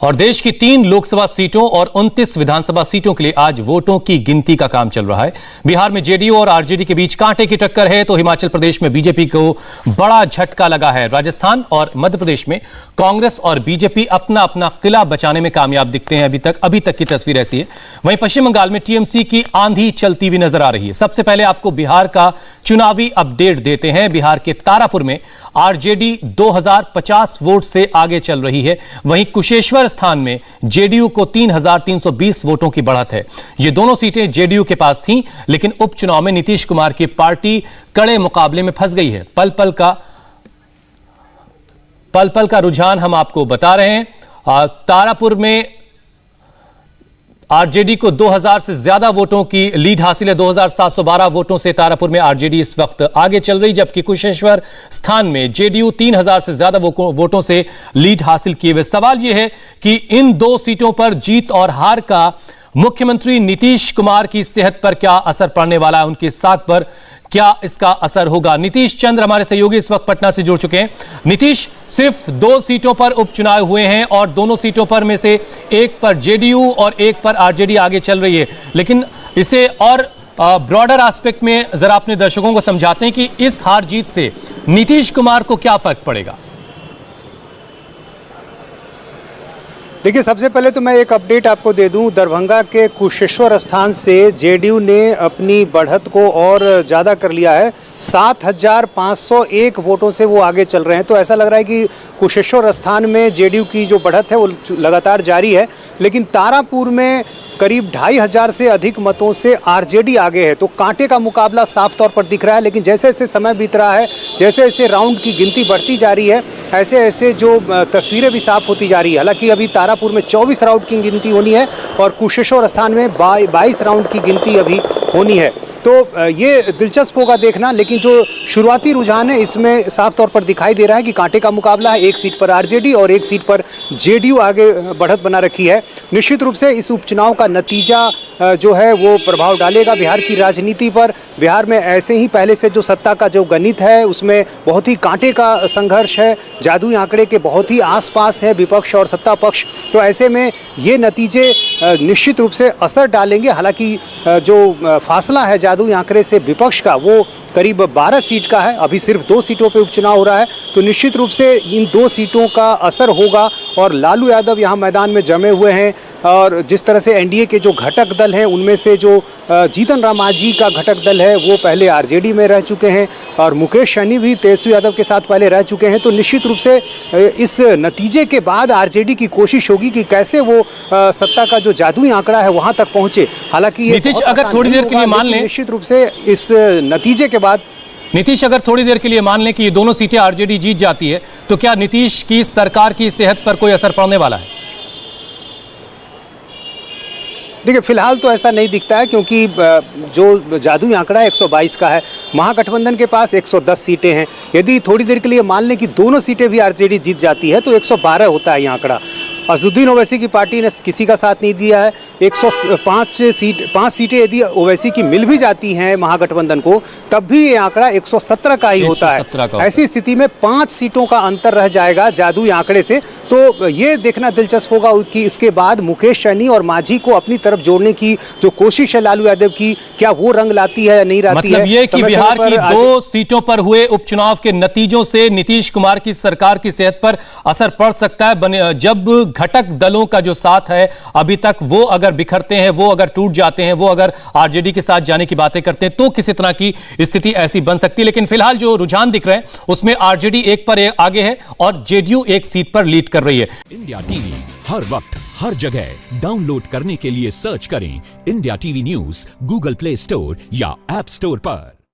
और देश की 3 लोकसभा सीटों और 29 विधानसभा सीटों के लिए आज वोटों की गिनती का काम चल रहा है। बिहार में जेडीयू और आरजेडी के बीच कांटे की टक्कर है, तो हिमाचल प्रदेश में बीजेपी को बड़ा झटका लगा है। राजस्थान और मध्य प्रदेश में कांग्रेस और बीजेपी अपना अपना किला बचाने में कामयाब दिखते हैं। अभी तक की तस्वीर ऐसी है। वहीं पश्चिम बंगाल में टीएमसी की आंधी चलती हुई नजर आ रही है। सबसे पहले आपको बिहार का चुनावी अपडेट देते हैं। बिहार के तारापुर में आरजेडी 2050 वोट से आगे चल रही है। वहीं कुशेश्वर स्थान में जेडीयू को 3320 वोटों की बढ़त है। ये दोनों सीटें जेडीयू के पास थीं, लेकिन उपचुनाव में नीतीश कुमार की पार्टी कड़े मुकाबले में फंस गई है। पल पल का रुझान हम आपको बता रहे हैं। तारापुर में आरजेडी को 2000 से ज्यादा वोटों की लीड हासिल है। 2712 वोटों से तारापुर में आरजेडी इस वक्त आगे चल रही, जबकि कुशेश्वर स्थान में जेडीयू 3000 से ज्यादा वोटों से लीड हासिल किए हुए। सवाल यह है कि इन 2 सीटों पर जीत और हार का मुख्यमंत्री नीतीश कुमार की सेहत पर क्या असर पड़ने वाला है, उनकी साख पर क्या इसका असर होगा। नीतीश चंद्र हमारे सहयोगी इस वक्त पटना से जुड़ चुके हैं। नीतीश, सिर्फ 2 सीटों पर उपचुनाव हुए हैं और दोनों सीटों पर में से एक पर जेडीयू और एक पर आरजेडी आगे चल रही है, लेकिन इसे और ब्रॉडर एस्पेक्ट में जरा अपने दर्शकों को समझाते हैं कि इस हार जीत से नीतीश कुमार को क्या फर्क पड़ेगा। देखिए, सबसे पहले तो मैं एक अपडेट आपको दे दूं। दरभंगा के कुशेश्वर स्थान से जेडीयू ने अपनी बढ़त को और ज़्यादा कर लिया है। 7501 वोटों से वो आगे चल रहे हैं। तो ऐसा लग रहा है कि कुशेश्वर स्थान में जेडीयू की जो बढ़त है वो लगातार जारी है, लेकिन तारापुर में करीब 2500 से अधिक मतों से आरजेडी आगे है। तो कांटे का मुकाबला साफ तौर पर दिख रहा है, लेकिन जैसे जैसे समय बीत रहा है, जैसे जैसे राउंड की गिनती बढ़ती जा रही है, ऐसे ऐसे जो तस्वीरें भी साफ होती जा रही है। हालांकि अभी तारापुर में 24 राउंड की गिनती होनी है और कुशेश्वर स्थान में 22 राउंड की गिनती अभी होनी है। तो ये दिलचस्प होगा देखना, लेकिन जो शुरुआती रुझान है इसमें साफ तौर पर दिखाई दे रहा है कि कांटे का मुकाबला है। एक सीट पर आरजेडी और एक सीट पर जेडीयू आगे बढ़त बना रखी है। निश्चित रूप से इस उपचुनाव का नतीजा जो है वो प्रभाव डालेगा बिहार की राजनीति पर। बिहार में ऐसे ही पहले से जो सत्ता का जो गणित है उसमें बहुत ही कांटे का संघर्ष है। जादुई आंकड़े के बहुत ही आसपास है विपक्ष और सत्ता पक्ष। तो ऐसे में ये नतीजे निश्चित रूप से असर डालेंगे। हालांकि जो फासला है जादुई आंकड़े से विपक्ष का वो करीब 12 सीट का है। अभी सिर्फ 2 सीटों पे उपचुनाव हो रहा है, तो निश्चित रूप से इन 2 सीटों का असर होगा। और लालू यादव यहाँ मैदान में जमे हुए हैं और जिस तरह से एनडीए के जो घटक दल हैं उनमें से जो जीतन राम मांझी का घटक दल है वो पहले आरजेडी में रह चुके हैं और मुकेश सहनी भी तेजस्वी यादव के साथ पहले रह चुके हैं। तो निश्चित रूप से इस नतीजे के बाद आरजेडी की कोशिश होगी कि कैसे वो सत्ता का जो जादुई आंकड़ा है वहां तक पहुंचे। हालांकि नीतीश, अगर थोड़ी देर के लिए मान लें, निश्चित रूप से इस नतीजे के बाद नीतीश अगर थोड़ी देर के लिए मान लें कि ये दोनों सीटें आरजेडी जीत जाती है, तो क्या नीतीश की सरकार की सेहत पर कोई असर पड़ने वाला है? देखिए, फिलहाल तो ऐसा नहीं दिखता है, क्योंकि जो जादुई आंकड़ा 122 का है। महागठबंधन के पास 110 सीटें हैं। यदि थोड़ी देर के लिए मान लें कि दोनों सीटें भी आरजेडी जीत जाती है तो 112 होता है ये आंकड़ा। असदुद्दीन ओवैसी की पार्टी ने किसी का साथ नहीं दिया है। 5 सीटें यदि ओवैसी की मिल भी जाती हैं महागठबंधन को, तब भी ये आंकड़ा 117 का ही होता है। ऐसी स्थिति में 5 सीटों का अंतर रह जाएगा जादुई आंकड़े से। तो ये देखना दिलचस्प होगा कि इसके बाद मुकेश सहनी और मांझी को अपनी तरफ जोड़ने की जो कोशिश है लालू यादव की, क्या वो रंग लाती है या नहीं लाती है। मतलब ये कि बिहार की 2 सीटों पर हुए उपचुनाव के नतीजों से नीतीश कुमार की सरकार की सेहत पर असर पड़ सकता है। जब घटक दलों का जो साथ है अभी तक, वो अगर बिखरते हैं, वो अगर टूट जाते हैं, वो अगर आरजेडी के साथ जाने की बातें करते हैं, तो किसी तरह की स्थिति ऐसी बन सकती है। लेकिन फिलहाल जो रुझान दिख रहे हैं उसमें आरजेडी एक पर आगे है और जेडीयू एक सीट पर लीड कर रही है। इंडिया टीवी हर वक्त हर जगह डाउनलोड करने के लिए सर्च करें India TV news Google play store या ऐप स्टोर पर।